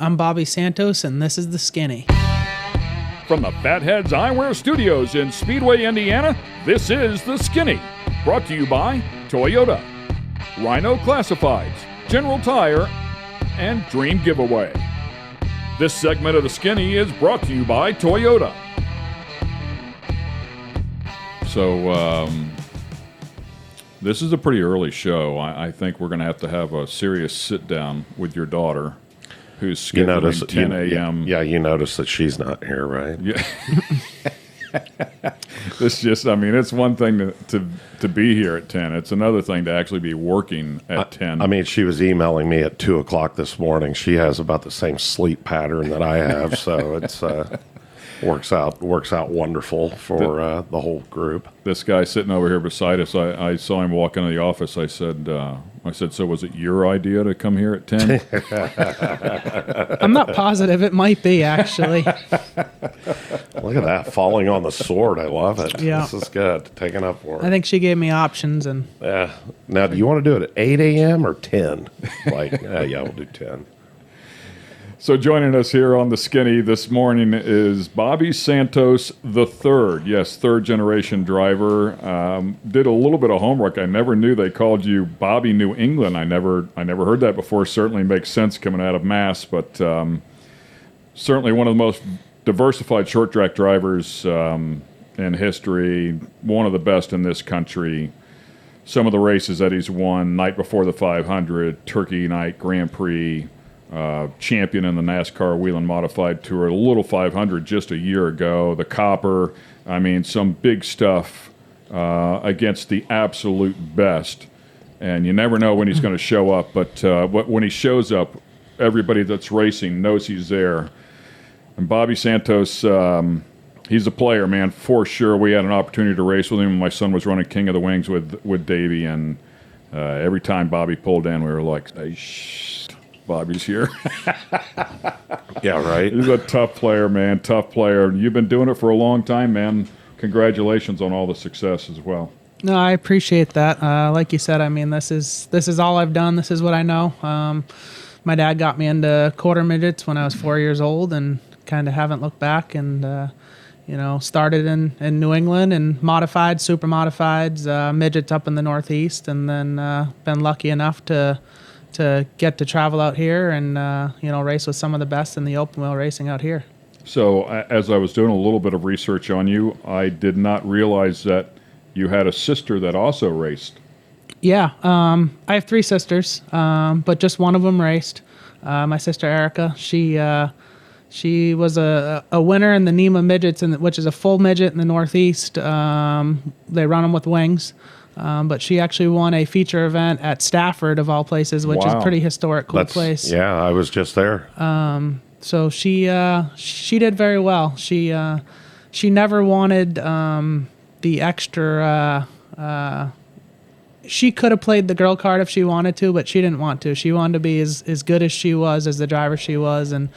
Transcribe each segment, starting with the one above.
I'm Bobby Santos, and this is The Skinny. From the Fatheads Eyewear Studios in Speedway, Indiana, this is The Skinny, brought to you by Toyota, Rhino Classifieds, General Tire, and Dream Giveaway. This segment of The Skinny is brought to you by Toyota. So, this is a pretty early show. I think we're going to have a serious sit-down with your daughter, who's scheduling 10 a.m. Yeah, you notice that she's not here, right? Yeah. It's one thing to be here at 10. It's another thing to actually be working at 10. I mean, she was emailing me at 2 o'clock this morning. She has about the same sleep pattern that I have, so it's works out wonderful for the whole group. This guy sitting over here beside us, I saw him walk into the office. I said, so was it your idea to come here at 10? I'm not positive. It might be, actually. Look at that, falling on the sword. I love it. Yeah. This is good. Taking up for it. I think she gave me options. And yeah. Now, do you want to do it at 8 a.m. or 10? Yeah, we'll do 10. So joining us here on The Skinny this morning is Bobby Santos III. Yes, third-generation driver. Did a little bit of homework. I never knew they called you Bobby New England. I never heard that before. Certainly makes sense coming out of Mass, but certainly one of the most diversified short-track drivers in history. One of the best in this country. Some of the races that he's won, night before the 500, Turkey Night, Grand Prix, champion in the NASCAR Whelen Modified Tour, a little 500 just a year ago, the Copper. I mean, some big stuff against the absolute best. And you never know when he's going to show up, but when he shows up, everybody that's racing knows he's there. And Bobby Santos, he's a player, man, for sure. We had an opportunity to race with him. My son was running King of the Wings with Davey, and every time Bobby pulled in, we were like, hey, Bobby's here. Yeah, right. He's a tough player, man. Tough player. You've been doing it for a long time, man. Congratulations on all the success as well. no, I appreciate that. Like you said, I mean, this is all I've done. This is what I know. My dad got me into quarter midgets when I was 4 years old, and kind of haven't looked back. And started in New England and modified, super modifieds, midgets up in the Northeast, and then been lucky enough to get to travel out here and race with some of the best in the open wheel racing out here. So as I was doing a little bit of research on you, I did not realize that you had a sister that also raced. Yeah, I have three sisters, but just one of them raced. My sister Erica, she was a winner in the NEMA midgets, which is a full midget in the Northeast. They run them with wings. But she actually won a feature event at Stafford, of all places, which is a pretty historic, cool place. Yeah, I was just there. So she did very well. She never wanted the extra. She could have played the girl card if she wanted to, but she didn't want to. She wanted to be as good as she was, as the driver she was, and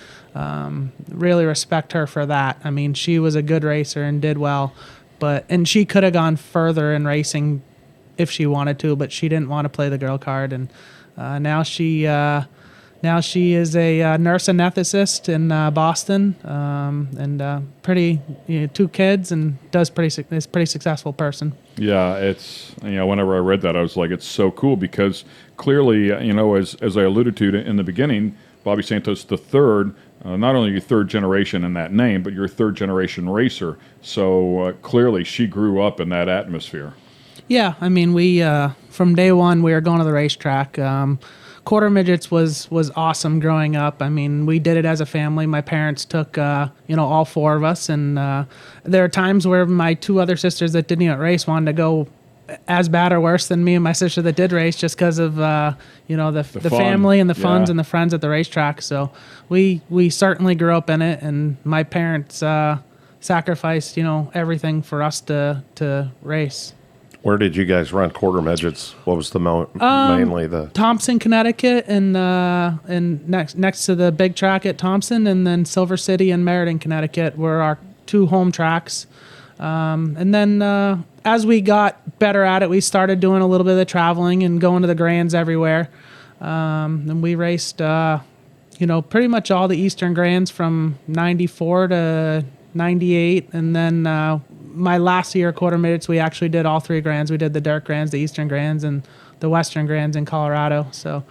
really respect her for that. I mean, she was a good racer and did well, and she could have gone further in racing if she wanted to, but she didn't want to play the girl card. And now she is a nurse anesthetist in Boston, and pretty 2 kids, and is a pretty successful person. Yeah, it's whenever I read that, I was like, it's so cool because clearly, as I alluded to in the beginning, Bobby Santos III. Not only are you third generation in that name, but you're a third generation racer. So clearly, she grew up in that atmosphere. Yeah, I mean, we from day one we were going to the racetrack. Quarter midgets was awesome growing up. I mean, we did it as a family. My parents took all 4 of us, and there are times where my 2 other sisters that didn't even race wanted to go as bad or worse than me and my sister that did race, just because of the family and the funds and the friends at the racetrack. So we certainly grew up in it, and my parents sacrificed everything for us to race. Where did you guys run quarter midgets? What was the mainly the Thompson, Connecticut, and next to the big track at Thompson, and then Silver City and Meriden, Connecticut were our 2 home tracks. And then as we got better at it, we started doing a little bit of the traveling and going to the grands everywhere. And we raced pretty much all the Eastern Grands from 94 to 98. And then my last year quarter midgets, we actually did all 3 Grands. We did the Dirt Grands, the Eastern Grands, and the Western Grands in Colorado. So,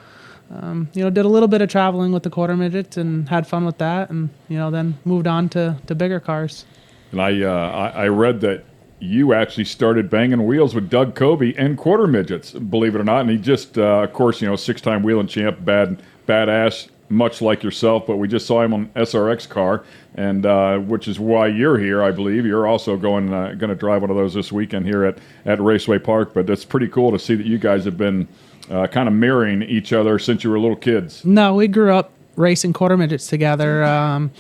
did a little bit of traveling with the quarter midgets and had fun with that. And, then moved on to bigger cars. And I read that you actually started banging wheels with Doug Covey and quarter midgets, believe it or not. And he just, of course, 6-time wheeling champ, badass, much like yourself. But we just saw him on SRX car, and which is why you're here, I believe. You're also going to drive one of those this weekend here at Raceway Park. But it's pretty cool to see that you guys have been kind of mirroring each other since you were little kids. No, we grew up racing quarter midgets together.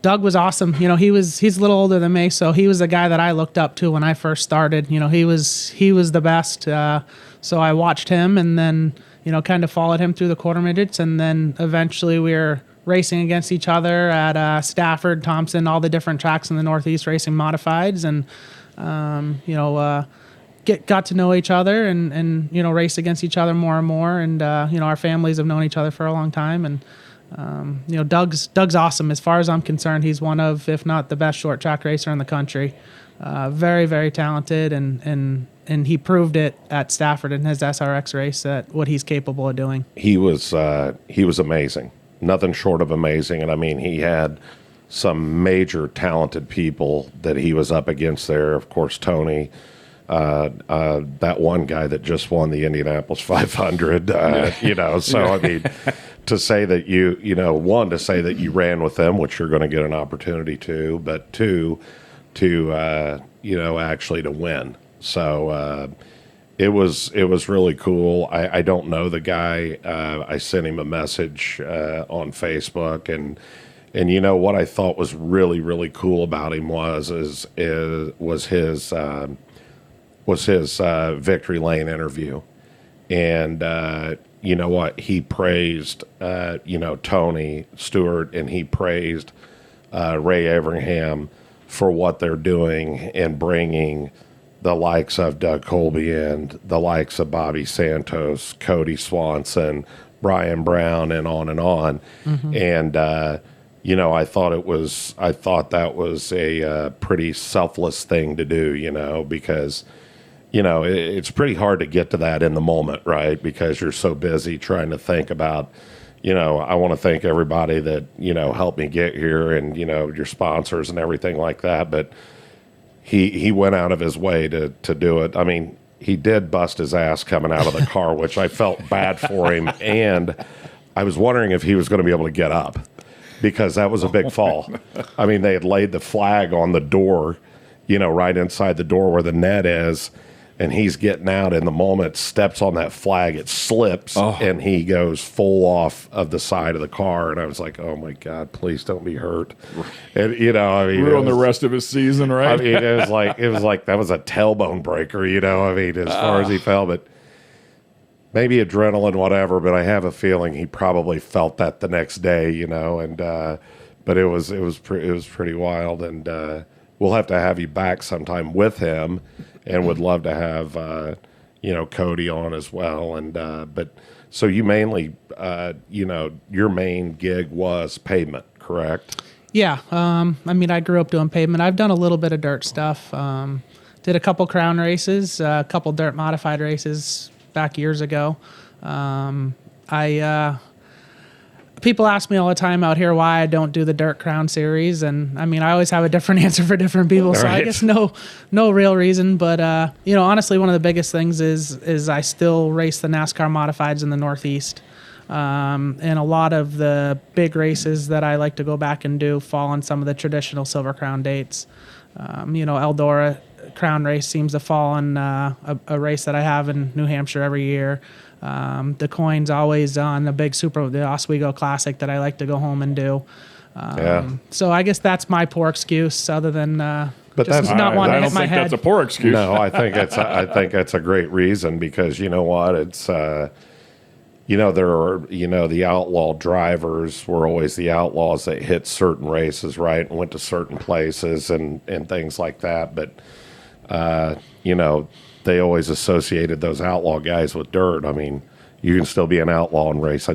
Doug was awesome. He's a little older than me, so he was the guy that I looked up to when I first started. He was the best. So I watched him, and then kind of followed him through the quarter midgets, and then eventually we were racing against each other at Stafford, Thompson, all the different tracks in the Northeast racing modifieds, and got to know each other and race against each other more and more, and our families have known each other for a long time, and Doug's awesome. As far as I'm concerned, he's one of, if not the best short track racer in the country. Very, very talented, and he proved it at Stafford in his SRX race that what he's capable of doing. He was amazing. Nothing short of amazing. And I mean, he had some major talented people that he was up against there. Of course, Tony, that one guy that just won the Indianapolis 500, so I mean, to say that to say that you ran with them, which you're going to get an opportunity to, but two, to actually to win. So it was really cool. I don't know the guy. I sent him a message on Facebook, and what I thought was really, really cool about him was his Victory Lane interview. And you know what? He praised Tony Stewart, and he praised Ray Everingham for what they're doing and bringing the likes of Doug Colby in, the likes of Bobby Santos, Cody Swanson, Brian Brown, and on and on. Mm-hmm. And I thought that was a pretty selfless thing to do, because it's pretty hard to get to that in the moment, right? Because you're so busy trying to think about, I want to thank everybody that, helped me get here, and, your sponsors and everything like that. But he went out of his way to do it. I mean, he did bust his ass coming out of the car, which I felt bad for him. And I was wondering if he was going to be able to get up, because that was a big fall. I mean, they had laid the flag on the door, right inside the door where the net is. And he's getting out, and the moment steps on that flag, it slips, and he goes full off of the side of the car. And I was like, "Oh my God, please don't be hurt!" And ruin the rest of his season, right? I mean, it was like that was a tailbone breaker, as far as he fell. But maybe adrenaline, whatever. But I have a feeling he probably felt that the next day, And but it was pretty wild, and we'll have to have you back sometime with him. And would love to have, Cody on as well. And but so you mainly, your main gig was pavement, correct? Yeah. I grew up doing pavement. I've done a little bit of dirt stuff. Did a couple crown races, a couple dirt modified races back years ago. People ask me all the time out here why I don't do the Dirt Crown series, and I always have a different answer for different people. So right. I guess no real reason, but honestly, one of the biggest things is I still race the NASCAR Modifieds in the Northeast, and a lot of the big races that I like to go back and do fall on some of the traditional Silver Crown dates. Eldora Crown race seems to fall on a race that I have in New Hampshire every year. The coin's always on the Oswego Classic that I like to go home and do. So I guess that's my poor excuse, other than but just that's not wanting to hit my head. That's a poor excuse. No, I think that's a great reason, because you know what, it's there are the outlaw drivers were always the outlaws that hit certain races, right, and went to certain places and things like that, but they always associated those outlaw guys with dirt. you can still be an outlaw and race,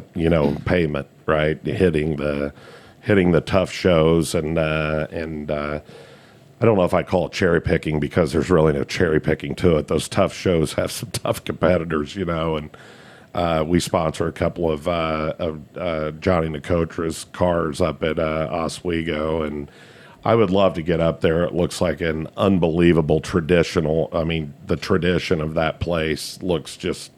pavement, right? Hitting the tough shows and I don't know if I call it cherry picking because there's really no cherry picking to it. Those tough shows have some tough competitors, and we sponsor a couple of Johnny Nicotra's cars up at Oswego, and I would love to get up there. It looks like an unbelievable traditional. I mean, the tradition of that place looks just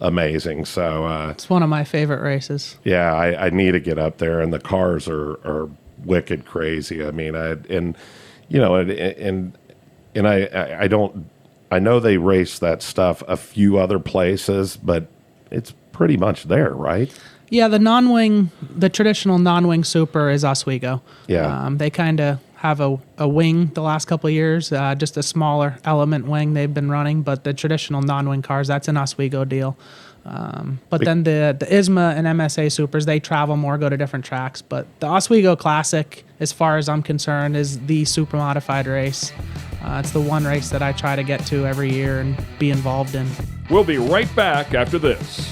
amazing. So it's one of my favorite races. Yeah, I need to get up there, and the cars are wicked crazy. I mean, I know they race that stuff a few other places, but it's pretty much there, right? Yeah, the traditional non-wing super is Oswego. Yeah. They kind of have a wing the last couple of years, just a smaller element wing they've been running, but the traditional non-wing cars, that's an Oswego deal. But then the ISMA and MSA supers, they travel more, go to different tracks. But the Oswego Classic, as far as I'm concerned, is the super modified race. It's the one race that I try to get to every year and be involved in. We'll be right back after this.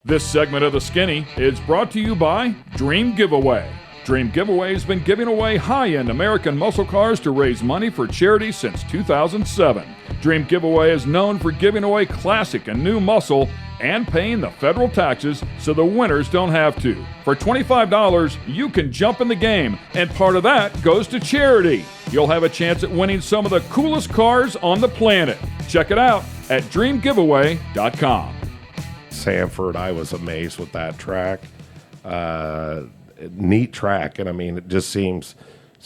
This segment of The Skinny is brought to you by Dream Giveaway. Dream Giveaway has been giving away high-end American muscle cars to raise money for charity since 2007. Dream Giveaway is known for giving away classic and new muscle and paying the federal taxes so the winners don't have to. For $25, you can jump in the game, and part of that goes to charity. You'll have a chance at winning some of the coolest cars on the planet. Check it out at dreamgiveaway.com. Sanford, I was amazed with that track. Neat track, and I mean, it just seemed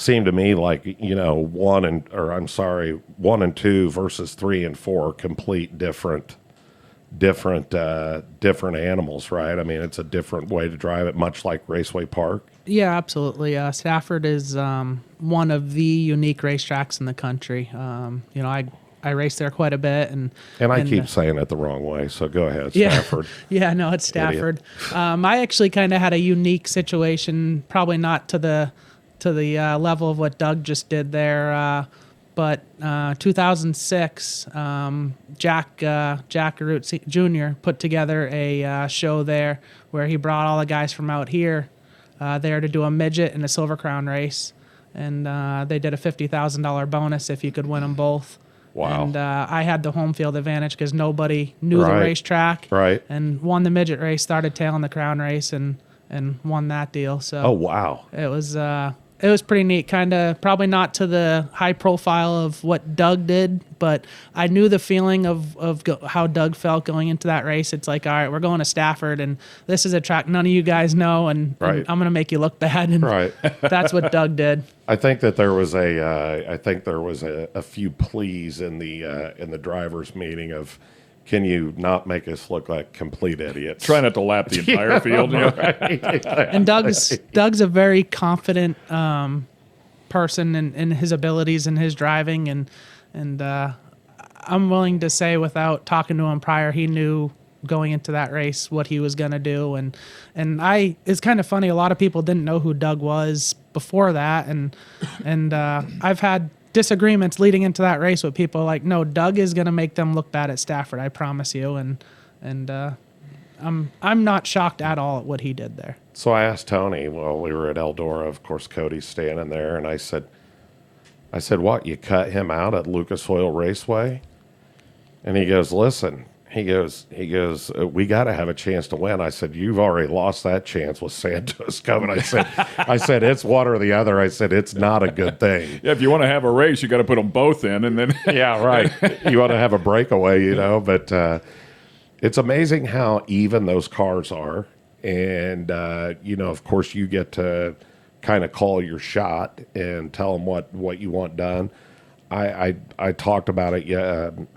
to me like 1 and 2 versus 3 and 4, complete different animals, right? I mean, it's a different way to drive it, much like Raceway Park. Yeah, absolutely. Stafford is one of the unique racetracks in the country. I race there quite a bit, and I keep saying it the wrong way, so go ahead, Stafford. Yeah, no, it's Stafford. I actually kind of had a unique situation, probably not to the level of what Doug just did there, but 2006, Jack Root Jr. put together a show there where he brought all the guys from out here there to do a midget and a Silver Crown race, and they did a $50,000 bonus if you could win them both. Wow. And I had the home field advantage because nobody knew the racetrack. Right. And won the midget race, started tailing the crown race, and won that deal. So. Oh, wow. It was pretty neat. Kind of probably not to the high profile of what Doug did, but I knew the feeling of how Doug felt going into that race. It's like, all right, we're going to Stafford, and this is a track none of you guys know, and I'm going to make you look bad. And that's what Doug did. I think that there was a few pleas in the drivers' meeting of, can you not make us look like complete idiots? Try not to lap the entire field. Right. And Doug's a very confident person in his abilities and his driving, and I'm willing to say, without talking to him prior, he knew going into that race what he was going to do. And it's kind of funny, a lot of people didn't know who Doug was before that, and I've had disagreements leading into that race with people like, no, Doug is going to make them look bad at Stafford, I promise you. And I'm not shocked at all at what he did there. So I asked Tony, well, we were at Eldora, of course, Cody's standing there, and I said, what, you cut him out at Lucas Oil Raceway? And he goes, listen, he goes, we got to have a chance to win. I said, you've already lost that chance with Santos coming. I said, it's one or the other. I said, it's not a good thing. Yeah, if you want to have a race, you got to put them both in, and then yeah, right. You want to have a breakaway, but it's amazing how even those cars are. And, of course, you get to kind of call your shot and tell them what you want done. I talked about it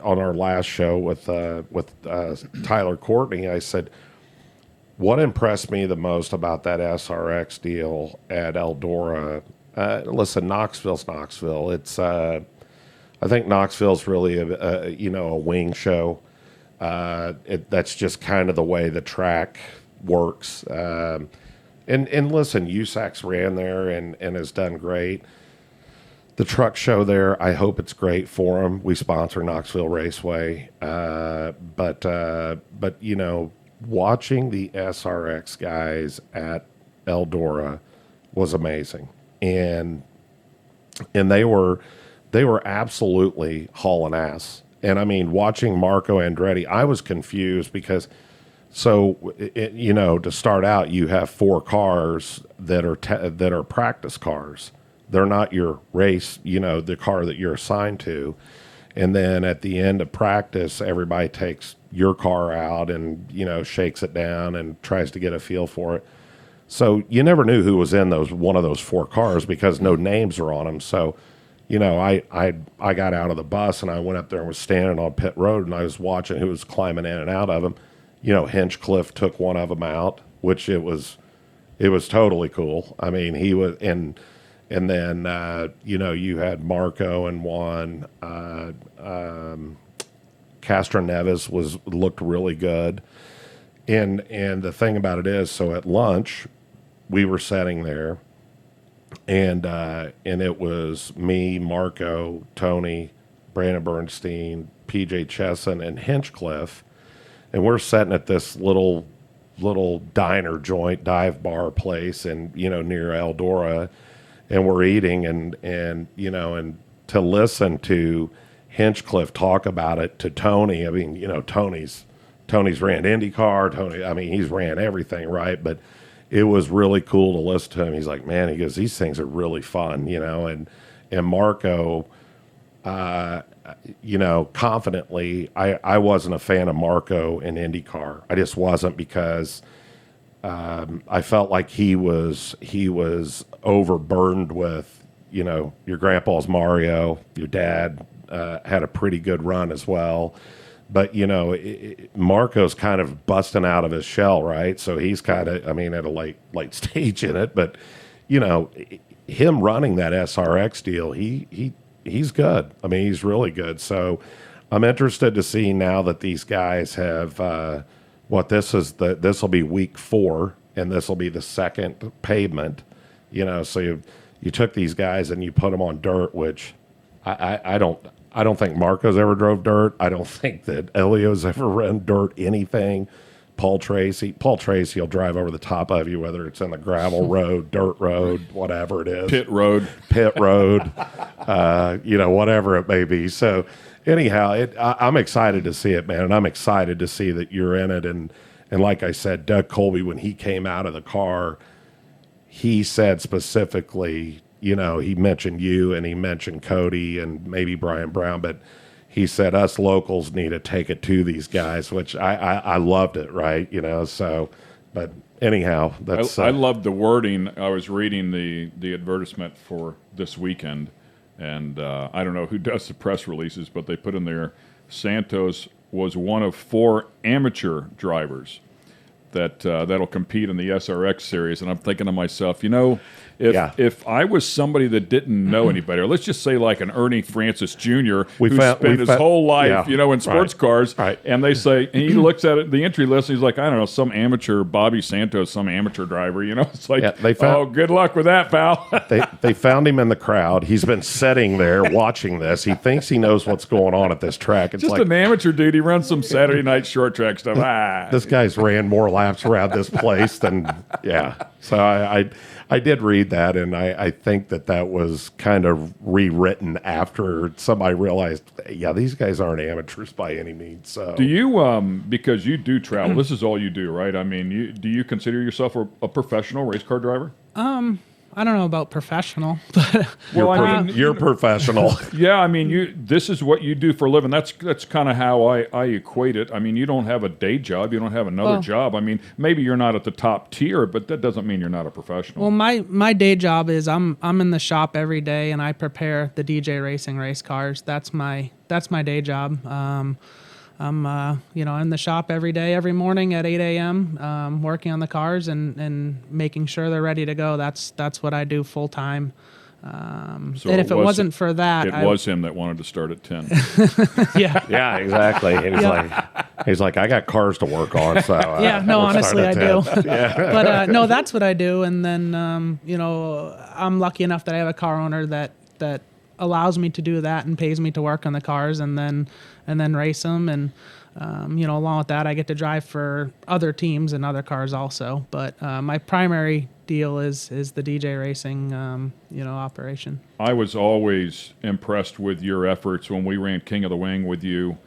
on our last show with Tyler Courtney. I said, what impressed me the most about that SRX deal at Eldora? Listen, Knoxville's Knoxville. It's I think Knoxville's really a wing show. That's just kind of the way the track works. And listen, USAC's ran there and has done great. The truck show there, I hope it's great for them. We sponsor Knoxville Raceway, but watching the SRX guys at Eldora was amazing, and they were absolutely hauling ass. And I mean, watching Marco Andretti, I was confused because, to start out, you have 4 cars that are practice cars. They're not your race, the car that you're assigned to. And then at the end of practice, everybody takes your car out and, shakes it down and tries to get a feel for it. So you never knew who was in one of those 4 cars because no names are on them. So, I got out of the bus and I went up there and was standing on pit road and I was watching who was climbing in and out of them. Hinchcliffe took one of them out, which it was totally cool. I mean, he was and then, you had Marco and Juan. Castro Neves looked really good. And the thing about it is, so at lunch, we were sitting there, and it was me, Marco, Tony, Brandon Bernstein, PJ Chesson, and Hinchcliffe. And we're sitting at this little diner joint, dive bar place and, near Eldora. And we're eating and to listen to Hinchcliffe talk about it to Tony. I mean, Tony's ran IndyCar. Tony, I mean, he's ran everything, right? But it was really cool to listen to him. He's like, man, he goes, these things are really fun, and Marco, confidently, I wasn't a fan of Marco in IndyCar. I just wasn't because I felt like he was overburdened with, your grandpa's Mario, your dad had a pretty good run as well. But, Marco's kind of busting out of his shell, right? So he's kind of, at a late stage in it. But, him running that SRX deal, he's good. I mean, he's really good. So I'm interested to see now that these guys have this will be week 4, and this will be the second pavement. So you took these guys and you put them on dirt, which I don't think Marco's ever drove dirt. I don't think that Elio's ever run dirt anything. Paul Tracy will drive over the top of you, whether it's in the gravel road, dirt road, whatever it is. Pit road. Whatever it may be. So anyhow, I'm excited to see it, man, and I'm excited to see that you're in it. And like I said, Doug Colby, when he came out of the car, he said specifically, he mentioned you and he mentioned Cody and maybe Brian Brown, but he said us locals need to take it to these guys, which I loved it, right? So, but anyhow, that's... I loved the wording. I was reading the advertisement for this weekend, and I don't know who does the press releases, but they put in there, Santos was one of 4 amateur drivers that'll compete in the SRX series. And I'm thinking to myself, if I was somebody that didn't know anybody, or let's just say like an Ernie Francis Jr. who spent his whole life, in sports cars, right. And they say, and he looks at it, the entry list, and he's like, I don't know, some amateur, Bobby Santos, some amateur driver, it's like, good luck with that, pal. they found him in the crowd. He's been sitting there watching this. He thinks he knows what's going on at this track. It's just like an amateur dude. He runs some Saturday night short track stuff. This guy's ran more laps around this place than, So I did read that, and I think that was kind of rewritten after somebody realized, these guys aren't amateurs by any means. So do you, because you do travel, this is all you do, right? I mean, do you consider yourself a professional race car driver? I don't know about professional, but You're professional. Yeah, I mean, this is what you do for a living. That's kind of how I equate it. I mean, you don't have a day job. You don't have another job. I mean, maybe you're not at the top tier, but that doesn't mean you're not a professional. well, my day job is I'm in the shop every day and I prepare the DJ Racing race cars. That's my day job. I'm in the shop every day, every morning at 8 a.m. Working on the cars and making sure they're ready to go. That's what I do full time. And if it wasn't for that, it was him that wanted to start at 10. yeah. Yeah, exactly. He's like, I got cars to work on. So Yeah, no, honestly, I do. But no, that's what I do. And then I'm lucky enough that I have a car owner that allows me to do that and pays me to work on the cars and then race them. And along with that, I get to drive for other teams and other cars also. But my primary deal is the DJ Racing operation. I was always impressed with your efforts when we ran King of the Wing with you.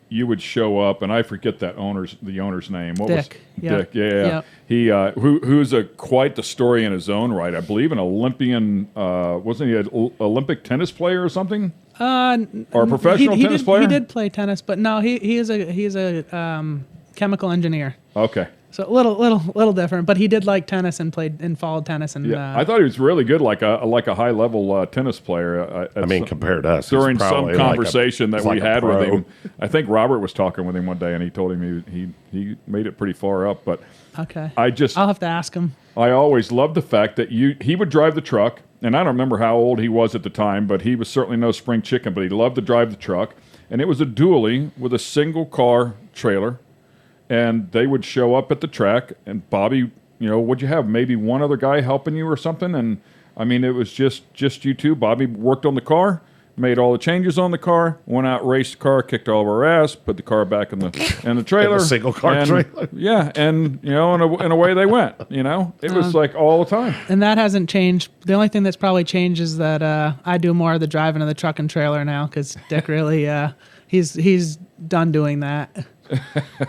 You would show up, and I forget the owner's name. What Dick. was Yep. Dick? Yeah. Yep. He who's quite the story in his own right. I believe an Olympian. Wasn't he an Olympic tennis player or something? Or a professional tennis player? He did play tennis, but no, he is a chemical engineer. Okay. So a little different, but he did like tennis and played and followed tennis. And Yeah, I thought he was really good, like a high level tennis player. I mean, compared to us, during some conversation that we had with him, I think Robert was talking with him one day, and he told him he made it pretty far up. But okay, I'll have to ask him. I always loved the fact that he would drive the truck, and I don't remember how old he was at the time, but he was certainly no spring chicken. But he loved to drive the truck, and it was a dually with a single car trailer. And they would show up at the track, and Bobby, would you have maybe one other guy helping you or something? And I mean, it was just you two. Bobby worked on the car, made all the changes on the car, went out, raced the car, kicked all of our ass, put the car back in the trailer, in the single car trailer. Yeah, and and away they went. It was like all the time. And that hasn't changed. The only thing that's probably changed is that I do more of the driving of the truck and trailer now because Dick really he's done doing that.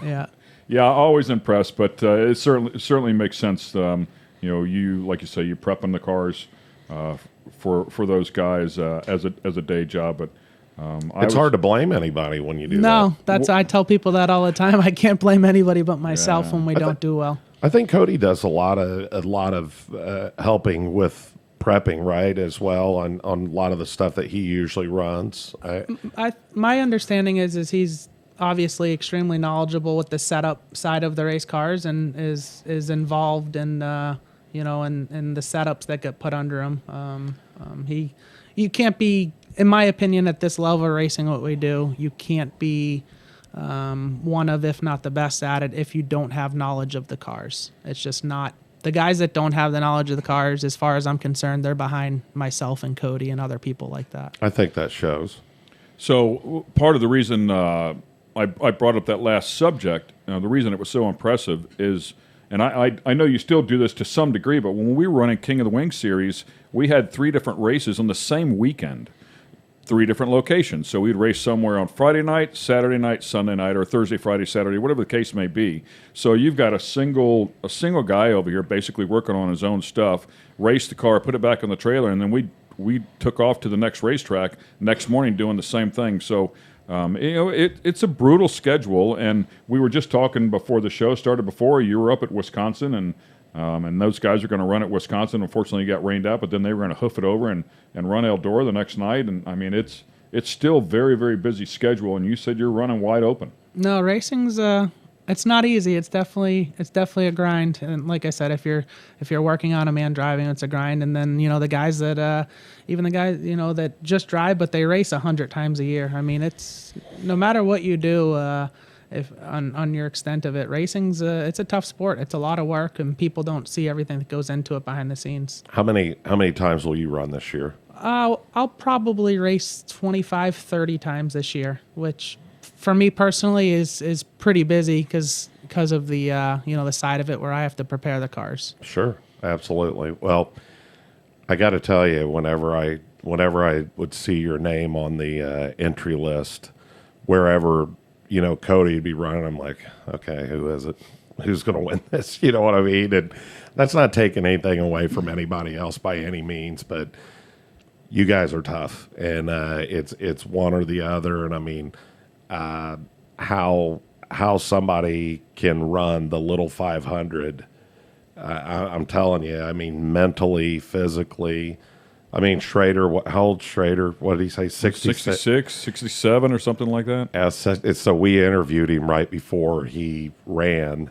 Yeah. Yeah, always impressed, but it certainly makes sense. You like you say, you prepping the cars for those guys as a day job. But it's hard to blame anybody when you do that. No, I tell people that all the time. I can't blame anybody but myself when we don't do well. I think Cody does a lot of helping with prepping, right, as well on a lot of the stuff that he usually runs. My understanding is he's obviously extremely knowledgeable with the setup side of the race cars and is involved in in the setups that get put under him. You can't be, in my opinion, at this level of racing what we do, you can't be one of, if not the best at it, if you don't have knowledge of the cars. It's just not. The guys that don't have the knowledge of the cars, as far as I'm concerned, they're behind myself and Cody and other people like that. I think that shows. So part of the reason I brought up that last subject, the reason it was so impressive is, and I know you still do this to some degree, but when we were running King of the Wing series, we had 3 different races on the same weekend, 3 different locations. So we'd race somewhere on Friday night, Saturday night, Sunday night, or Thursday, Friday, Saturday, whatever the case may be. So you've got a single guy over here basically working on his own stuff, race the car, put it back on the trailer, and then we took off to the next racetrack next morning doing the same thing. So it's a brutal schedule, and we were just talking before the show started. Before you were up at Wisconsin, and those guys are going to run at Wisconsin. Unfortunately, you got rained out, but then they were going to hoof it over and run Eldora the next night. And I mean, it's still very, very busy schedule. And you said you're running wide open. No, racing's it's not easy. It's definitely a grind. And like I said, if you're working on them and driving, it's a grind. And then the guys that even the guys that just drive but they race 100 times a year. I mean, it's no matter what you do, if on your extent of it, racing's it's a tough sport. It's a lot of work, and people don't see everything that goes into it behind the scenes. How many times will you run this year? I'll probably race 25, 30 times this year, which for me personally is pretty busy because of the the side of it where I have to prepare the cars. Sure, absolutely. Well, I got to tell you, whenever I would see your name on the entry list, wherever Cody would be running. I'm like, okay, who is it? Who's going to win this? You know what I mean? And that's not taking anything away from anybody else by any means, but you guys are tough, and it's one or the other. And I mean, how somebody can run the little 500. I'm telling you, I mean, mentally, physically. I mean, Schrader, how old Schrader? What did he say? 66, 67 or something like that? Yeah, so we interviewed him right before he ran,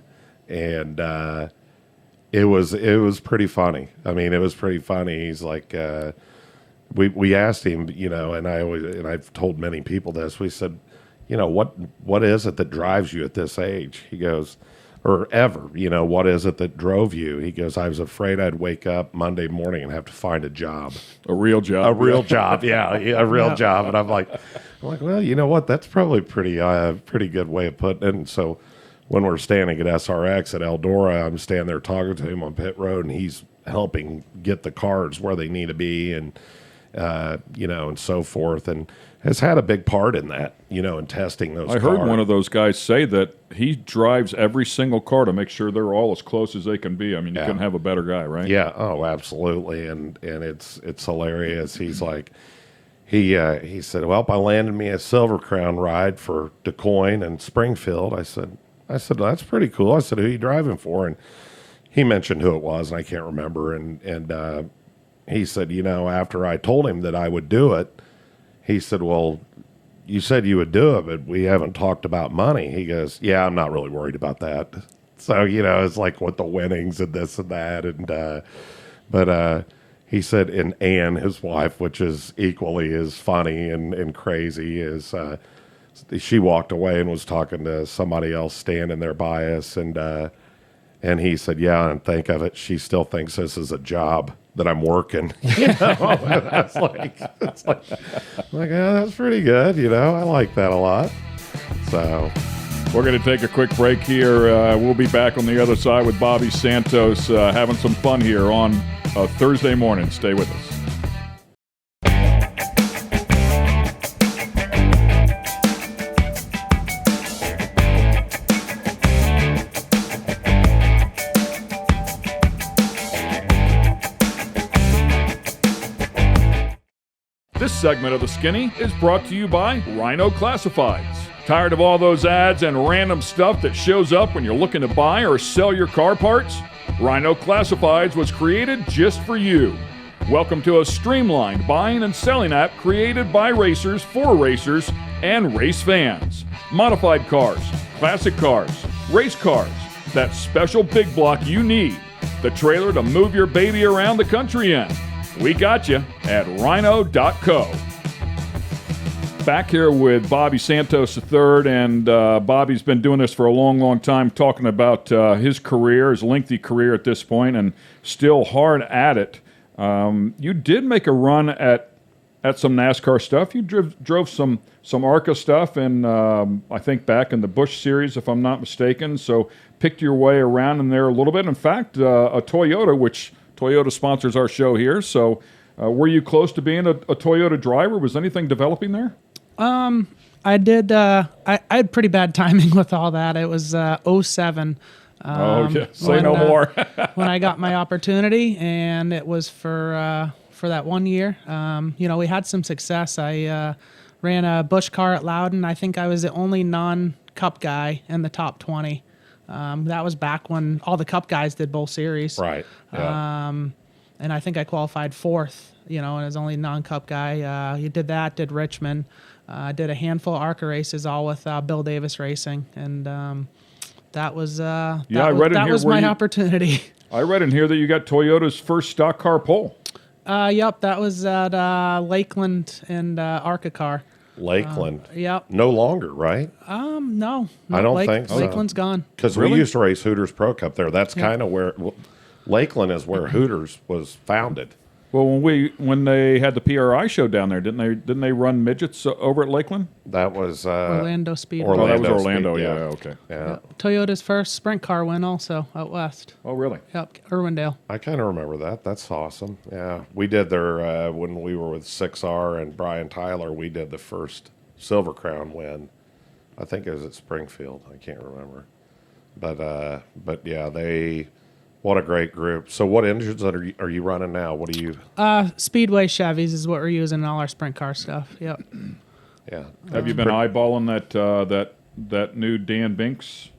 and it was pretty funny. I mean, it was pretty funny. He's like, we asked him, and I've told many people this. We said, what is it that drives you at this age? He goes, or ever, what is it that drove you? He goes, I was afraid I'd wake up Monday morning and have to find a job. A real job. A real job, yeah, a real job. And I'm like, well, you know what? That's probably pretty good way of putting it. And so when we're standing at SRX at Eldora, I'm standing there talking to him on pit road, and he's helping get the cars where they need to be, and and so forth, and has had a big part in that, in testing those cars. I heard one of those guys say that he drives every single car to make sure they're all as close as they can be. I mean, you couldn't have a better guy, right? Yeah, oh, absolutely, and it's hilarious. He's like, he said, well, I landed me a Silver Crown ride for DeCoin and Springfield. I said, that's pretty cool. I said, who are you driving for? And he mentioned who it was, and I can't remember, and he said, after I told him that I would do it, he said, well, you said you would do it, but we haven't talked about money. He goes, yeah, I'm not really worried about that. So, it's like with the winnings and this and that. And, but he said, and Ann, his wife, which is equally as funny and crazy, is she walked away and was talking to somebody else standing there by us. And he said, yeah, and think of it, she still thinks this is a job that I'm working. That's like, oh, that's pretty good. I like that a lot. So we're going to take a quick break here. We'll be back on the other side with Bobby Santos having some fun here on a Thursday morning. Stay with us. This segment of The Skinny is brought to you by Rhino Classifieds. Tired of all those ads and random stuff that shows up when you're looking to buy or sell your car parts? Rhino Classifieds was created just for you. Welcome to a streamlined buying and selling app created by racers for racers and race fans. Modified cars, classic cars, race cars, that special big block you need, the trailer to move your baby around the country in. We got you at rhino.co. Back here with Bobby Santos III, and Bobby's been doing this for a long, long time, talking about his career, his lengthy career at this point, and still hard at it. You did make a run at some NASCAR stuff. You drove some ARCA stuff, and I think back in the Busch Series, if I'm not mistaken, so picked your way around in there a little bit. In fact, a Toyota, which Toyota sponsors our show here, so were you close to being a Toyota driver? Was anything developing there? I did. I had pretty bad timing with all that. It was 07. Say no more. When I got my opportunity, and it was for that 1 year. We had some success. I ran a Busch car at Loudon. I think I was the only non-Cup guy in the top 20. That was back when all the Cup guys did both series. right, yeah. And I think I qualified fourth, and as only non-Cup guy. You did that, did Richmond, did a handful of ARCA races, all with Bill Davis Racing. And that was my opportunity. I read in here that you got Toyota's first stock car pole. Yep, that was at Lakeland and ARCA car. Lakeland. Yep. No longer, right? No. I don't think so. Lakeland's gone. Because Really? we used to race Hooters Pro Cup there. That's kind of where Lakeland is where Hooters was founded. Well, when they had the PRI show down there, didn't they run midgets over at Lakeland? That was Orlando Speedway. Oh, that was Orlando. Speed, Yeah. Okay. Yeah. Toyota's first sprint car win also out west. Oh, really? Yep, Irwindale. I kind of remember that. That's awesome. Yeah. We did their, when we were with 6R and Brian Tyler, we did the first Silver Crown win I think it was at Springfield. I can't remember. But yeah, what a great group. So what engines are you running now? What do you? Speedway Chevys is what we're using in all our sprint car stuff. Yep. Yeah. Have you been eyeballing that new Dan Binks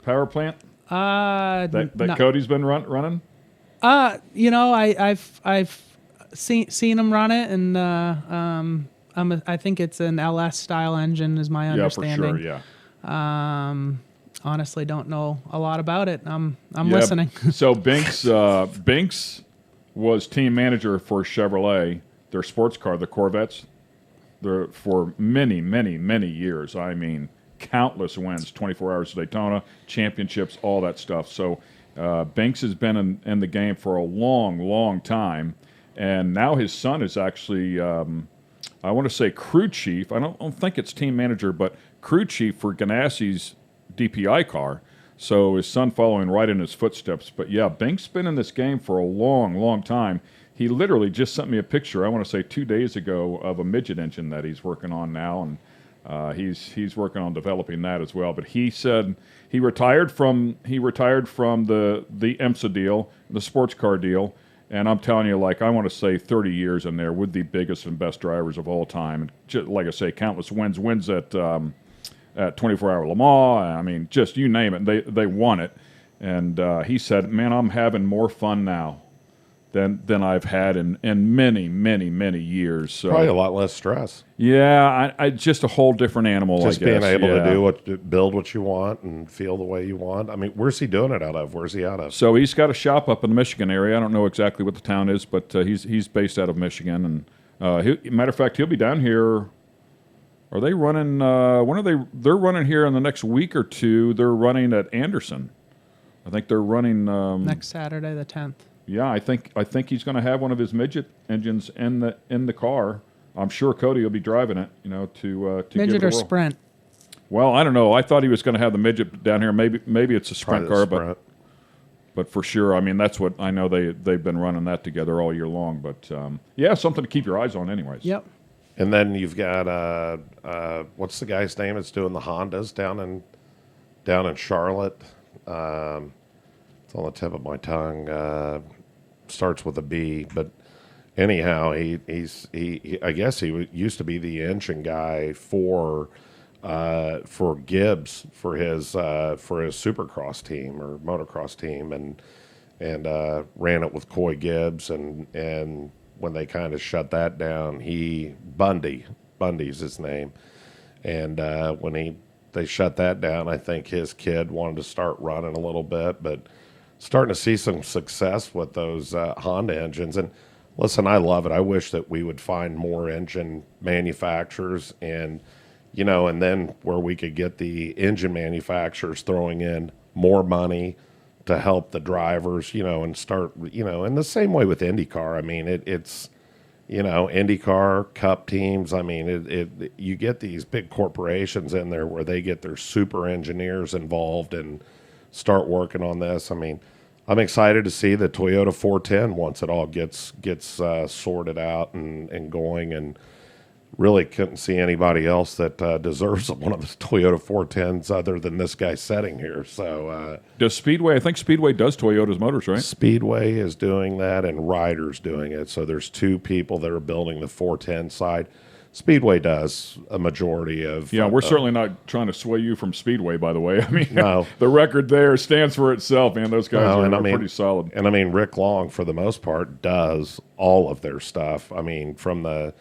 power plant that Cody's been running? I've seen him run it, and I think it's an LS style engine, is my understanding. Yeah, for sure. Yeah. Honestly, don't know a lot about it. I'm listening. So Binks was team manager for Chevrolet, their sports car, the Corvettes, for many, many, many years. I mean, countless wins, 24 Hours of Daytona, championships, all that stuff. So Binks has been in the game for a long, long time, and now his son is actually, I want to say crew chief. I don't think it's team manager, but crew chief for Ganassi's DPI car. So his son following right in his footsteps. But yeah, Binks been in this game for a long, long time. He literally just sent me a picture, I want to say 2 days ago, of a midget engine that he's working on now, and he's working on developing that as well. But he said he retired from the IMSA deal, the sports car deal, and I'm telling you, like, I want to say 30 years in there with the biggest and best drivers of all time. And just, like I say, countless wins at 24-hour Le Mans. I mean, just you name it, they won it. And he said, man, I'm having more fun now than I've had in many, many, many years. So probably a lot less stress. Yeah, I just a whole different animal, just I guess. Being able to build what you want and feel the way you want. I mean, where's he doing it out of? Where's he out of? So he's got a shop up in the Michigan area. I don't know exactly what the town is, but he's based out of Michigan. And matter of fact, he'll be down here. Are they running? When are they? They're running here in the next week or two. They're running at Anderson. I think they're running next Saturday, the 10th. Yeah, I think he's going to have one of his midget engines in the car. I'm sure Cody will be driving it, to midget give it a or whirl. sprint. Well, I don't know. I thought he was going to have the midget down here. Maybe it's a sprint car, but for sure, I mean, that's what I know. They've been running that together all year long. But yeah, something to keep your eyes on, anyways. Yep. And then you've got what's the guy's name that's doing the Hondas down in Charlotte? It's on the tip of my tongue. Starts with a B, but anyhow, he I guess he used to be the engine guy for Gibbs for his Supercross team or motocross team, and ran it with Coy Gibbs, and when they kind of shut that down, Bundy's his name, and when they shut that down, I think his kid wanted to start running a little bit, but starting to see some success with those Honda engines. And listen, I love it. I wish that we would find more engine manufacturers, and and then where we could get the engine manufacturers throwing in more money to help the drivers, and start, in the same way with IndyCar. I mean, it's IndyCar Cup teams. I mean, you get these big corporations in there where they get their super engineers involved and start working on this. I mean, I'm excited to see the Toyota 410 once it all gets sorted out and going, and really couldn't see anybody else that deserves one of the Toyota 410s other than this guy sitting here. So does Speedway? I think Speedway does Toyota's motors, right? Speedway is doing that, and Ryder's doing it. So there's two people that are building the 410 side. Speedway does a majority of... Yeah, we're certainly not trying to sway you from Speedway, by the way. I mean, no. The record there stands for itself, man. Those guys are pretty solid. And I mean, Rick Long, for the most part, does all of their stuff. I mean, from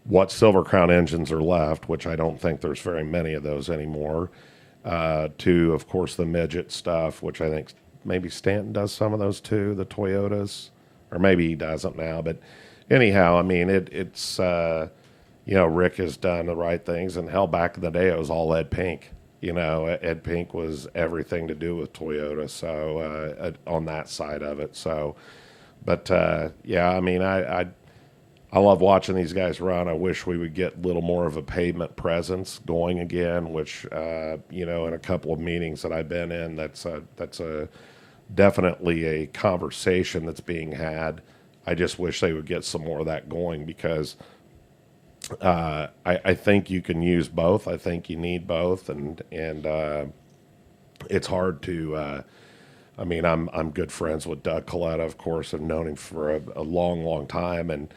what Silver Crown engines are left, which I don't think there's very many of those anymore, to, of course, the midget stuff, which I think maybe Stanton does some of those too, the Toyotas, or maybe he doesn't now. But anyhow, I mean, it's... Rick has done the right things, and hell, back in the day, it was all Ed Pink. Ed Pink was everything to do with Toyota, so on that side of it. So, but yeah, I mean, I love watching these guys run. I wish we would get a little more of a pavement presence going again, which in a couple of meetings that I've been in, that's definitely a conversation that's being had. I just wish they would get some more of that going, because I think you can use both. I think you need both, and it's hard to. I mean, I'm good friends with Doug Coletta, of course. I've known him for a long, long time, and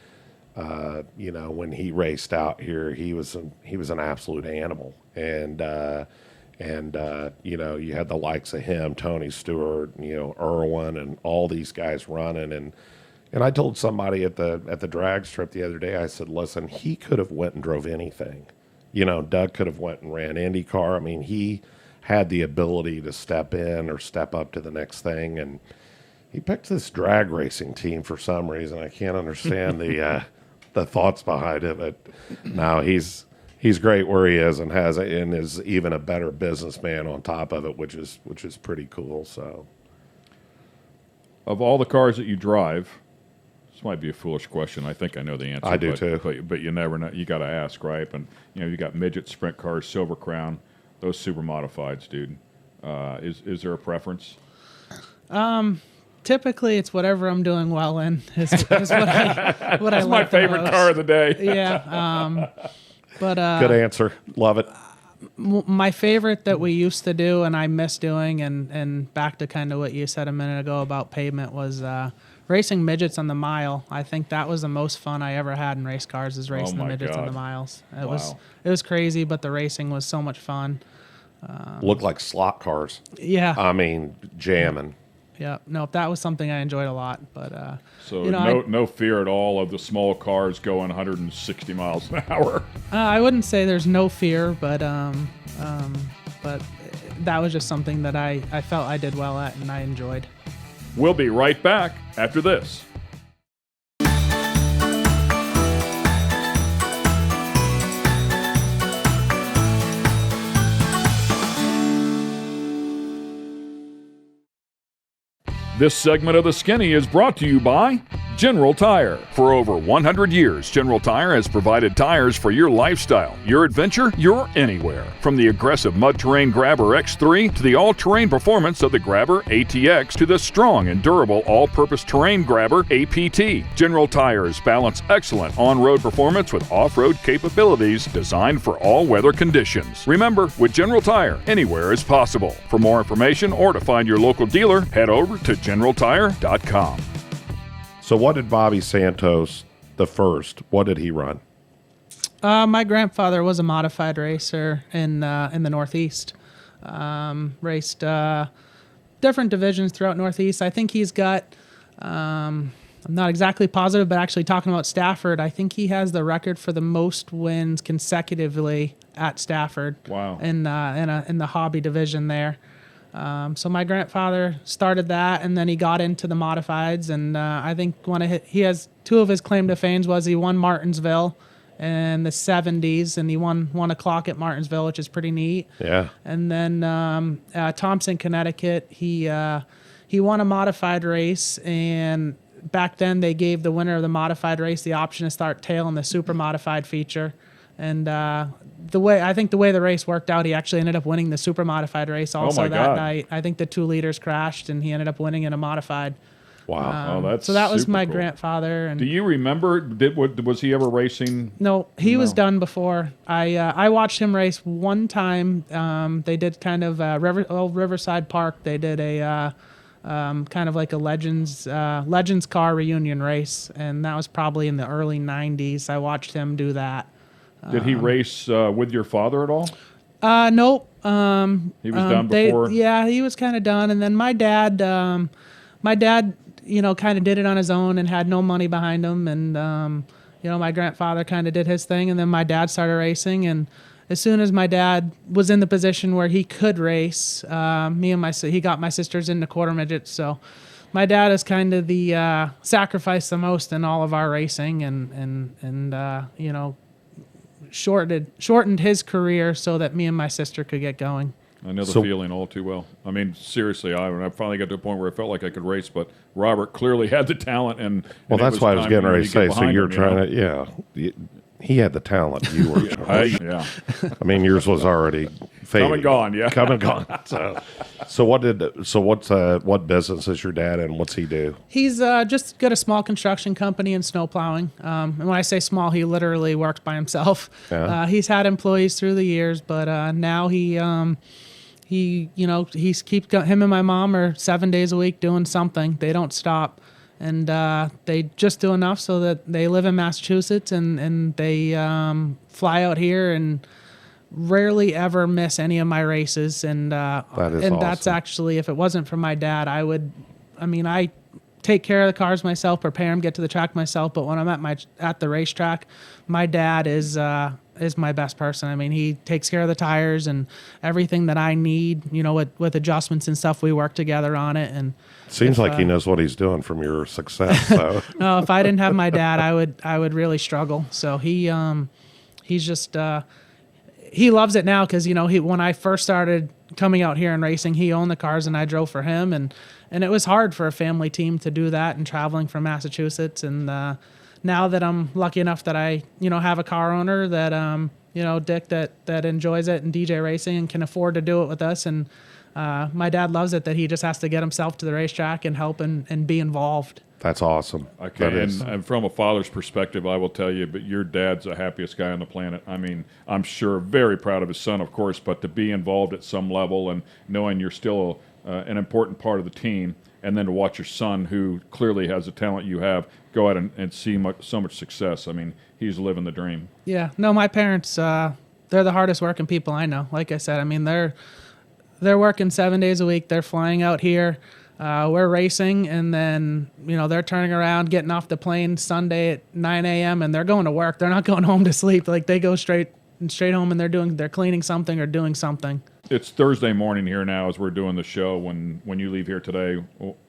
you know, when he raced out here, he was an absolute animal, and you know, you had the likes of him, Tony Stewart, you know, Irwin, and all these guys running, and I told somebody at the drag strip the other day, I said, listen, he could have went and drove anything. You know, Doug could have went and ran IndyCar. I mean, he had the ability to step in or step up to the next thing, and he picked this drag racing team for some reason. I can't understand the thoughts behind it, but no, he's great where he is, and is even a better businessman on top of it, which is pretty cool. So, Of all the cars that you drive, this might be a foolish question. I think I know the answer. I do too. But you never know. You got to ask, right? And you know, you got midget sprint cars, Silver Crown, those super modifieds, dude. Is there a preference? Typically, it's whatever I'm doing well in. Is what I That's like my the favorite most. car of the day. Yeah. But good answer. Love it. my favorite that we used to do and I miss doing, and back to kind of what you said a minute ago about pavement, was racing midgets on the mile. I think that was the most fun I ever had in race cars, is racing the my midgets on God. the miles. It Wow. was crazy, but the racing was so much fun. Look like slot cars. Yeah. I mean, jamming. Yeah. No, that was something I enjoyed a lot. But So you know, no fear at all of the small cars going 160 miles an hour. I wouldn't say there's no fear, but that was just something that I felt I did well at and I enjoyed. We'll be right back after this. This segment of The Skinny is brought to you by General Tire. For over 100 years, General Tire has provided tires for your lifestyle, your adventure, your anywhere. From the aggressive mud terrain Grabber X3 to the all-terrain performance of the Grabber ATX to the strong and durable all-purpose terrain Grabber APT, General Tires balance excellent on-road performance with off-road capabilities designed for all weather conditions. Remember, with General Tire, anywhere is possible. For more information or to find your local dealer, head over to generaltire.com. So what did Bobby Santos the first? What did he run? My grandfather was a modified racer in the Northeast. Raced different divisions throughout Northeast. I think he's got. I'm not exactly positive, but actually talking about Stafford, I think he has the record for the most wins consecutively at Stafford. Wow. In the hobby division there. So my grandfather started that, and then he got into the modifieds, and I think he has two of his claim to fame was he won Martinsville in the 70s, and he won a clock at Martinsville, which is pretty neat. Yeah. And then Thompson, Connecticut, he won a modified race, and back then they gave the winner of the modified race the option to start tail in the super modified feature. And the way the race worked out, he actually ended up winning the super modified race also my that God. night. I think the 2 leaders crashed, and he ended up winning in a modified. Wow. That's So that was super my cool. grandfather. And Do you remember? Was he ever racing? no, he was No. done before. I watched him race one time. They did kind of Riverside Park. They did a kind of like a Legends car reunion race, and that was probably in the early 90s. I watched him do that. Did he race with your father at all? Nope. He was done before? Yeah, he was kind of done. And then my dad, kind of did it on his own and had no money behind him. And, my grandfather kind of did his thing. And then my dad started racing. And as soon as my dad was in the position where he could race, he got my sisters into quarter midgets. So my dad is kind of the sacrificed the most in all of our racing and shortened his career so that me and my sister could get going. I know the So- feeling all too well. I mean, seriously, I finally got to a point where I felt like I could race, but Robert clearly had the talent. Well, that's why I was getting ready to say. So you're trying to, he had the talent. You were, George. Yeah. I mean, yours was already fading. Come and gone, yeah. Come and gone. What business is your dad in? What's he do? He's just got a small construction company in snow plowing. And when I say small, he literally works by himself. Yeah. He's had employees through the years, but now he's him and my mom are 7 days a week doing something. They don't stop. And they just do enough so that they live in Massachusetts and they fly out here and rarely ever miss any of my races. And awesome. That's actually, if it wasn't for my dad, I take care of the cars myself, prepare them, get to the track myself. But when I'm at the racetrack, my dad is my best person. I mean, he takes care of the tires and everything that I need, with adjustments and stuff. We work together on it. And seems like he knows what he's doing from your success. So no, if I didn't have my dad, I would really struggle. So he's just he loves it now because when I first started coming out here and racing, he owned the cars and I drove for him, and it was hard for a family team to do that and traveling from Massachusetts. And now that I'm lucky enough that I have a car owner that Dick that enjoys it and DJ racing and can afford to do it with us, and my dad loves it that he just has to get himself to the racetrack and help and be involved. that's awesome. Okay, and from a father's perspective, I will tell you, but your dad's the happiest guy on the planet. I mean, I'm sure very proud of his son, of course, but to be involved at some level and knowing you're still an important part of the team, and then to watch your son, who clearly has the talent you have, go out and see so much success. I mean, he's living the dream. Yeah, no, my parents, they're the hardest working people I know. Like I said, I mean, they're working 7 days a week. They're flying out here. We're racing, and then they're turning around, getting off the plane Sunday at 9 a.m. and they're going to work. They're not going home to sleep. Like, they go straight home and they're cleaning something or doing something. It's Thursday morning here now as we're doing the show. When you leave here today,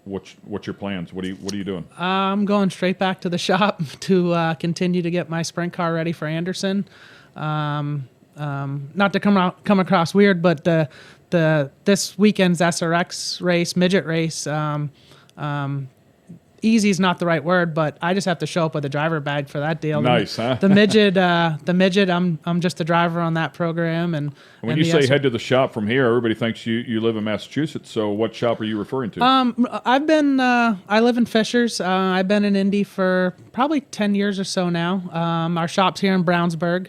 what's your plans? What are you doing? I'm going straight back to the shop to continue to get my sprint car ready for Anderson. Not to come across weird, but this weekend's SRX race, midget race, easy is not the right word, but I just have to show up with a driver bag for that deal. Nice, huh? The midget, I'm just a driver on that program. And when you say head to the shop from here, everybody thinks you live in Massachusetts. So what shop are you referring to? I live in Fishers. I've been in Indy for probably 10 years or so now. Our shop's here in Brownsburg.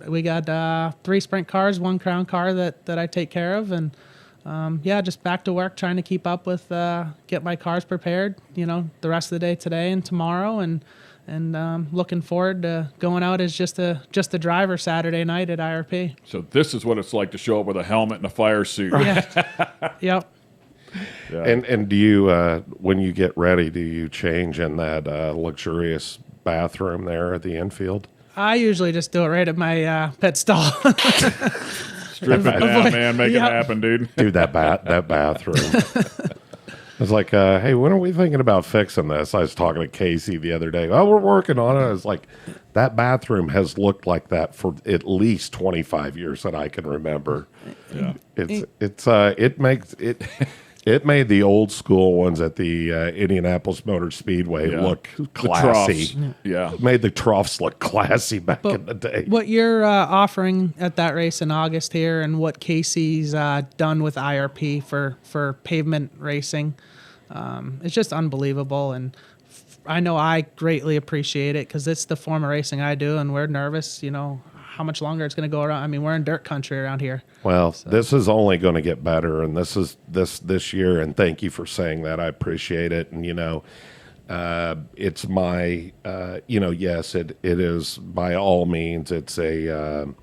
We got 3 sprint cars, 1 crown car that I take care of, and just back to work, trying to keep up with get my cars prepared. The rest of the day today and tomorrow, and looking forward to going out as just a driver Saturday night at IRP. So this is what it's like to show up with a helmet and a fire suit. Yeah. Yep. Yeah. And do you when you get ready, do you change in that luxurious bathroom there at the infield? I usually just do it right at my pit stall. Strip it down, man. Make it happen, dude. Dude, that bathroom. I was like, hey, when are we thinking about fixing this? I was talking to Casey the other day. Oh, we're working on it. I was like, that bathroom has looked like that for at least 25 years that I can remember. Yeah. It made the old school ones at the Indianapolis Motor Speedway look classy. Yeah. It made the troughs look classy back in the day. What you're offering at that race in August here, and what Casey's done with IRP for pavement racing, it's just unbelievable. And I know I greatly appreciate it because it's the form of racing I do, and we're nervous, how much longer it's going to go around. I mean, we're in dirt country around here. Well, this is only going to get better, and this is this year. And thank you for saying that. I appreciate it. And it's my, yes, it is by all means. It's it's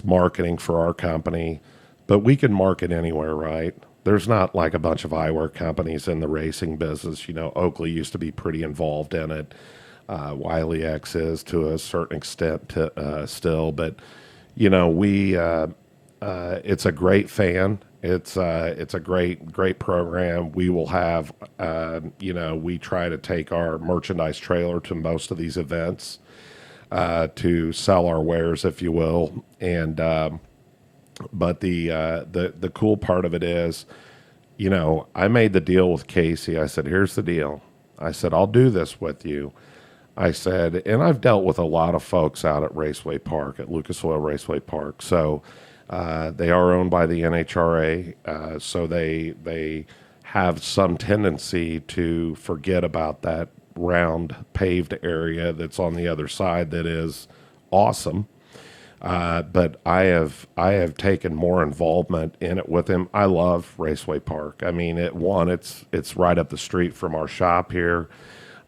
marketing for our company, but we can market anywhere, right? There's not like a bunch of eyewear companies in the racing business. Oakley used to be pretty involved in it. Wiley X is to a certain extent still, but we it's a great fan. It's a great program. We will have we try to take our merchandise trailer to most of these events to sell our wares, if you will. And but the cool part of it is, I made the deal with Casey. I said, here's the deal. I said, I'll do this with you. I said, and I've dealt with a lot of folks out at Raceway Park, at Lucas Oil Raceway Park. So they are owned by the NHRA, so they have some tendency to forget about that round paved area that's on the other side that is awesome. But I have taken more involvement in it with him. I love Raceway Park. I mean, it's right up the street from our shop here.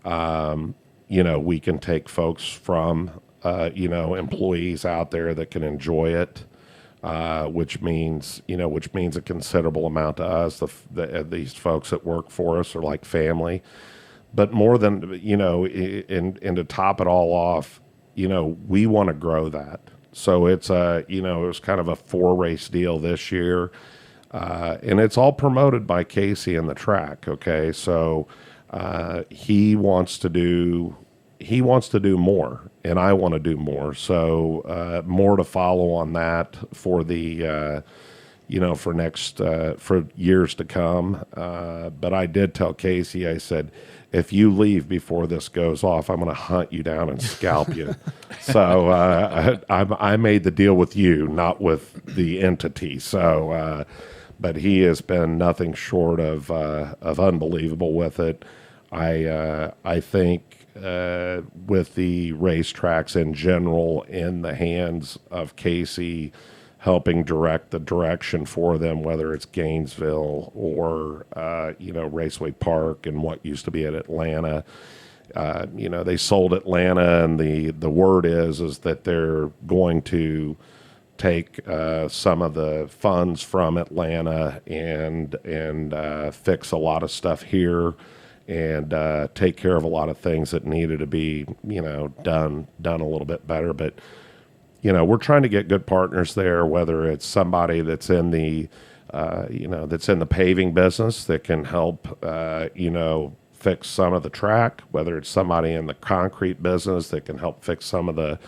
We can take folks from, employees out there that can enjoy it, which means a considerable amount to us. These folks that work for us are like family. But more than, and to top it all off, we want to grow that. So it's it was kind of a 4-race deal this year. And it's all promoted by Casey and the track. Okay. So, he wants to do more, and I want to do more. So, more to follow on that for the, for years to come. But I did tell Casey, I said, if you leave before this goes off, I'm going to hunt you down and scalp you. So I made the deal with you, not with the entity. So, but he has been nothing short of unbelievable with it. I think with the racetracks in general in the hands of Casey, helping direct the direction for them, whether it's Gainesville or, Raceway Park and what used to be at Atlanta. They sold Atlanta, and the word is that they're going to take some of the funds from Atlanta and fix a lot of stuff here and take care of a lot of things that needed to be, done a little bit better. But we're trying to get good partners there, whether it's somebody that's in the, that's in the paving business that can help, fix some of the track, whether it's somebody in the concrete business that can help fix some of the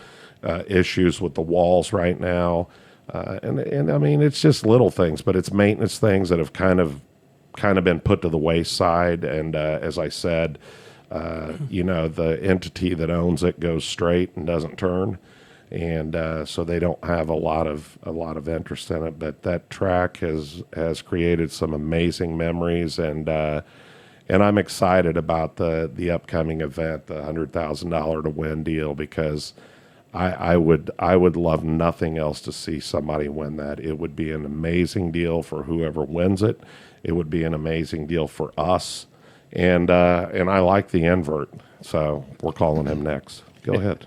issues with the walls right now. And I mean, it's just little things, but it's maintenance things that have kind of been put to the wayside. And as I said, the entity that owns it goes straight and doesn't turn. And so they don't have a lot of interest in it. But that track has created some amazing memories, and I'm excited about the upcoming event, the $100,000 to win deal, because I would love nothing else to see somebody win that. It would be an amazing deal for whoever wins it. It would be an amazing deal for us, and I like the invert, so we're calling him next. Go ahead.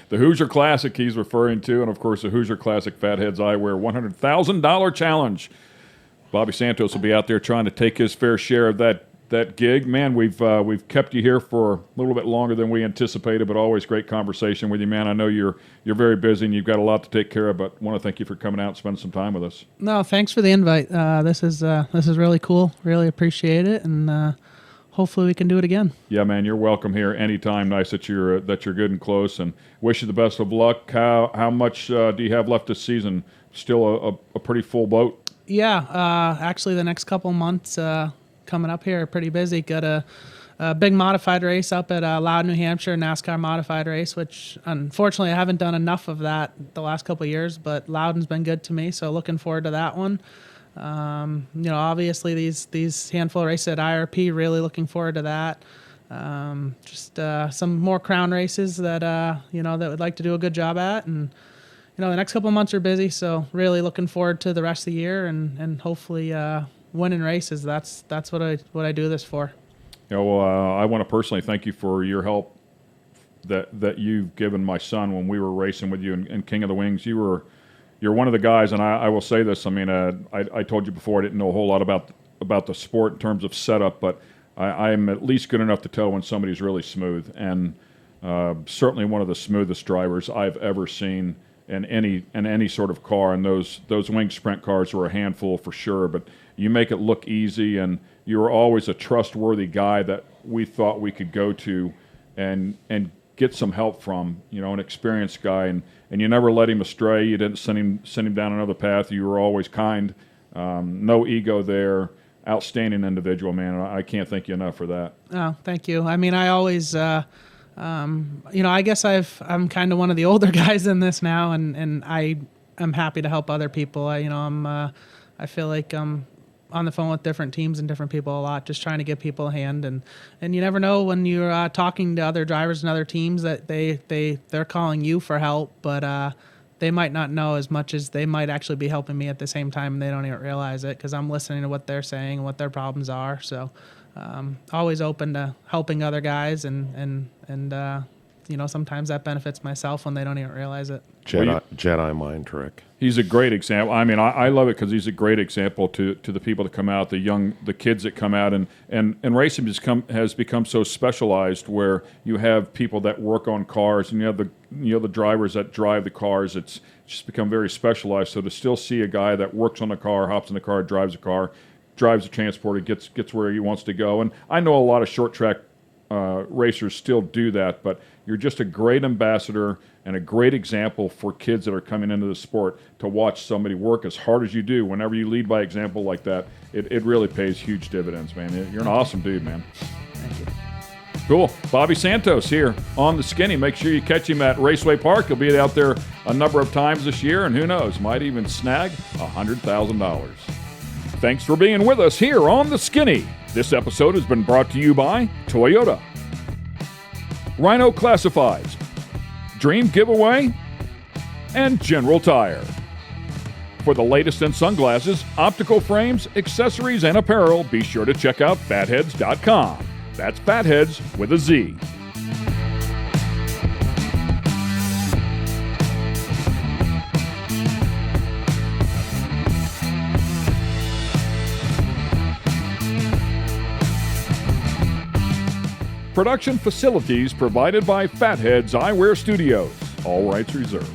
The Hoosier Classic he's referring to, and of course the Hoosier Classic Fatheads Eyewear $100,000 challenge. Bobby Santos will be out there trying to take his fair share of that gig. Man, we've kept you here for a little bit longer than we anticipated, but always great conversation with you, man. I know you're very busy and you've got a lot to take care of, but want to thank you for coming out and spending some time with us. No, thanks for the invite. This is really cool. Really appreciate it, and hopefully we can do it again. Yeah, man, you're welcome here anytime. Nice that you're good and close, and wish you the best of luck. How much do you have left this season? Still a pretty full boat? Yeah, actually the next couple months coming up here are pretty busy. Got a big modified race up at Loudon, New Hampshire, NASCAR Modified race, which unfortunately I haven't done enough of that the last couple of years, but Loudon's been good to me, so looking forward to that one. Obviously these handful of races at IRP, really looking forward to that. Just some more crown races that that would like to do a good job at, and the next couple of months are busy, so really looking forward to the rest of the year and hopefully winning races. That's what I do this for. I want to personally thank you for your help that you've given my son when we were racing with you in King of the Wings. You're one of the guys, and I will say this. I mean, I told you before I didn't know a whole lot about the sport in terms of setup, but I'm at least good enough to tell when somebody's really smooth, and certainly one of the smoothest drivers I've ever seen in any sort of car. And those wing sprint cars were a handful for sure, but you make it look easy, and you were always a trustworthy guy that we thought we could go to and get some help from, an experienced guy, and you never let him astray. You didn't send him down another path. You were always kind. No ego there. outstanding individual, man. I can't thank you enough for that. Oh, thank you. I mean, I always, I guess I'm kind of one of the older guys in this now, and I'm happy to help other people. I feel like I'm on the phone with different teams and different people a lot, just trying to give people a hand. And you never know when you're talking to other drivers and other teams that they're calling you for help, but they might not know as much as they might actually be helping me at the same time, and they don't even realize it because I'm listening to what they're saying and what their problems are. So always open to helping other guys, and sometimes that benefits myself when they don't even realize it. Jedi mind trick. He's a great example. I mean, I love it because he's a great example to the people that come out, the kids that come out, and racing has become so specialized where you have people that work on cars and you have the drivers that drive the cars. It's just become very specialized. So to still see a guy that works on the car, hops in the car, drives the transporter, gets where he wants to go. And I know a lot of short track racers still do that, but you're just a great ambassador and a great example for kids that are coming into the sport to watch somebody work as hard as you do. Whenever you lead by example like that, it really pays huge dividends, man. You're an awesome dude, man. Thank you. Cool. Bobby Santos here on the Skinny. Make sure you catch him at Raceway Park. He'll be out there a number of times this year, and who knows, might even snag $100,000. Thanks for being with us here on the Skinny. This episode has been brought to you by Toyota, Rhino Classifieds, Dream Giveaway, and General Tire. For the latest in sunglasses, optical frames, accessories, and apparel, be sure to check out fatheads.com. That's Fatheads with a Z. Production facilities provided by Fatheads Eyewear Studios. All rights reserved.